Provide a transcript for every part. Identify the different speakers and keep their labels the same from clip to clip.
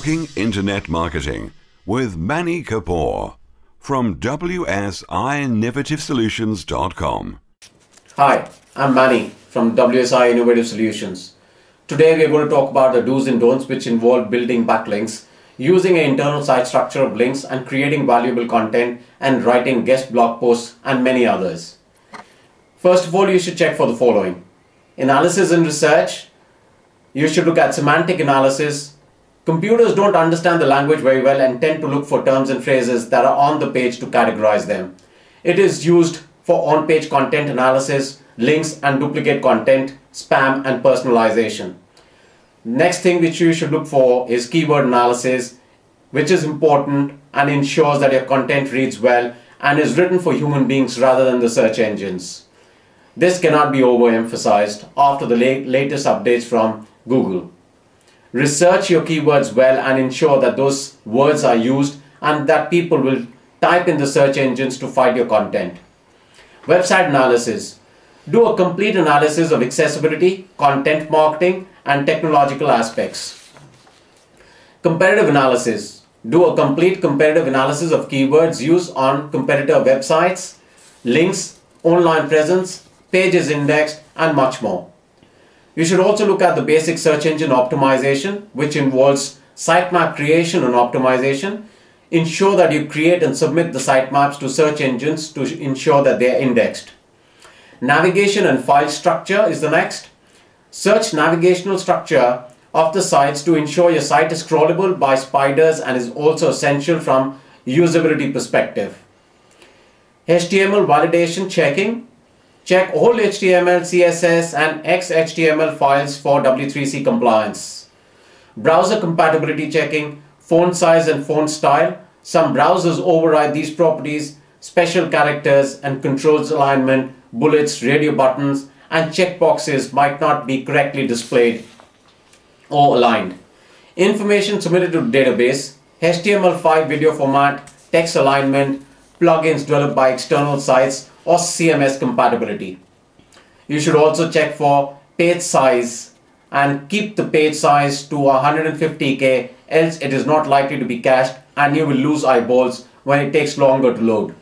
Speaker 1: Talking Internet Marketing with Manny Kapoor from wsinnovativesolutions.com.
Speaker 2: Hi, I'm Manny from WSI Innovative Solutions. Today we are going to talk about the do's and don'ts which involve building backlinks, using an internal site structure of links and creating valuable content and writing guest blog posts and many others. First of all, you should check for the following. Analysis and research. You should look at semantic analysis. Computers don't understand the language very well and tend to look for terms and phrases that are on the page to categorize them. It is used for on-page content analysis, links and duplicate content, spam and personalization. Next thing which you should look for is keyword analysis, which is important and ensures that your content reads well and is written for human beings rather than the search engines. This cannot be overemphasized after the latest updates from Google. Research your keywords well and ensure that those words are used and that people will type in the search engines to find your content. Website analysis. Do a complete analysis of accessibility, content marketing, and technological aspects. Comparative analysis. Do a complete comparative analysis of keywords used on competitor websites, links, online presence, pages indexed, and much more. You should also look at the basic search engine optimization, which involves sitemap creation and optimization. Ensure that you create and submit the sitemaps to search engines to ensure that they are indexed. Navigation and file structure is the next. Search navigational structure of the sites to ensure your site is scrollable by spiders and is also essential from usability perspective. HTML validation checking. Check all HTML, CSS and XHTML files for W3C compliance. Browser compatibility checking, font size and font style. Some browsers override these properties, special characters and controls alignment, bullets, radio buttons and checkboxes might not be correctly displayed or aligned. Information submitted to database, HTML5 video format, text alignment, plugins developed by external sites or CMS compatibility. You should also check for page size and keep the page size to 150K, else it is not likely to be cached and you will lose eyeballs when it takes longer to load.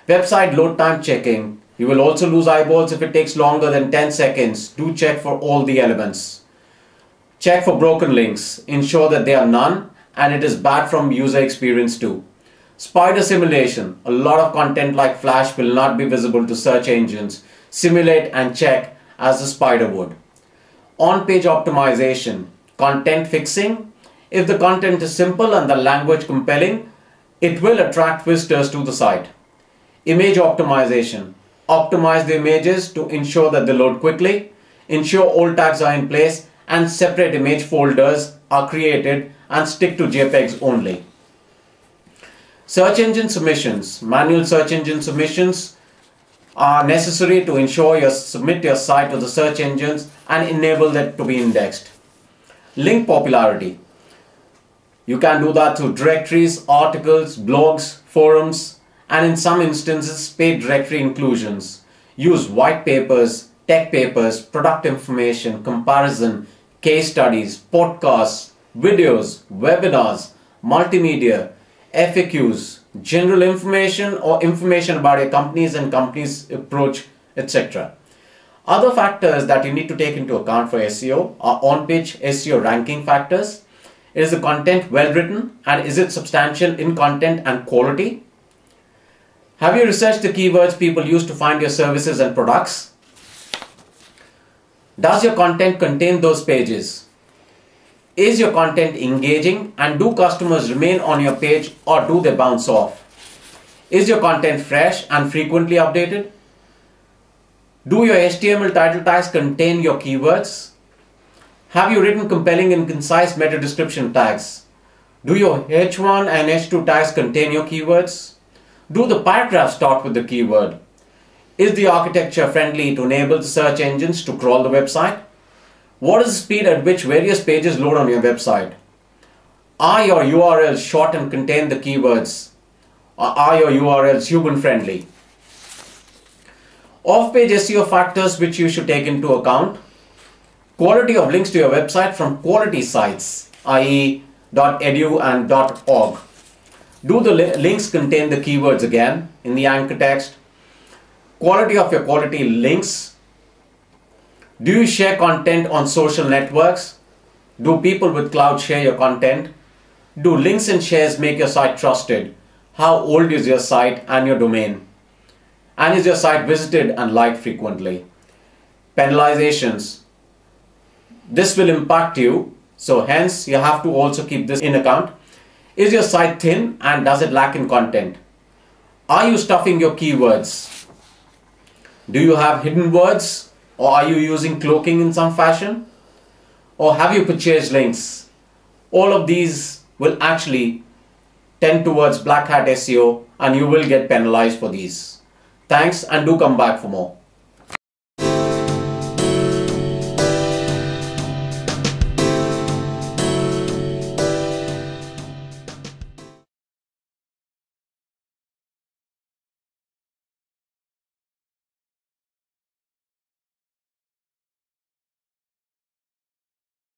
Speaker 2: Website load time checking. You will also lose eyeballs if it takes longer than 10 seconds. Do check for all the elements. Check for broken links. Ensure that there are none and it is bad from user experience too. Spider simulation. A lot of content like Flash will not be visible to search engines. Simulate and check as the spider would. On-page optimization. Content fixing. If the content is simple and the language compelling, it will attract visitors to the site. Image optimization. Optimize the images to ensure that they load quickly. Ensure all tags are in place and separate image folders are created and stick to JPEGs only. Search engine submissions. Manual search engine submissions are necessary to ensure you submit your site to the search engines and enable that to be indexed. Link popularity. You can do that through directories, articles, blogs, forums, and in some instances paid directory inclusions. Use white papers, tech papers, product information, comparison, case studies, podcasts, videos, webinars, multimedia, FAQs, general information or information about your companies and company's approach, etc. Other factors that you need to take into account for SEO are on-page SEO ranking factors. Is the content well written and is it substantial in content and quality? Have you researched the keywords people use to find your services and products? Does your content contain those pages? Is your content engaging and do customers remain on your page or do they bounce off? Is your content fresh and frequently updated? Do your HTML title tags contain your keywords? Have you written compelling and concise meta description tags? Do your H1 and H2 tags contain your keywords? Do the paragraphs start with the keyword? Is the architecture friendly to enable the search engines to crawl the website? What is the speed at which various pages load on your website? Are your URLs short and contain the keywords? Or are your URLs human friendly? Off-page SEO factors which you should take into account. Quality of links to your website from quality sites, i.e. .edu and .org. Do the links contain the keywords again in the anchor text? Quality of your quality links. Do you share content on social networks? Do people with cloud share your content? Do links and shares make your site trusted? How old is your site and your domain? And is your site visited and liked frequently? Penalizations. This will impact you, so hence you have to also keep this in account. Is your site thin and does it lack in content? Are you stuffing your keywords? Do you have hidden words, or are you using cloaking in some fashion? Or have you purchased links? All of these will actually tend towards black hat SEO and you will get penalized for these. Thanks, and do come back for more.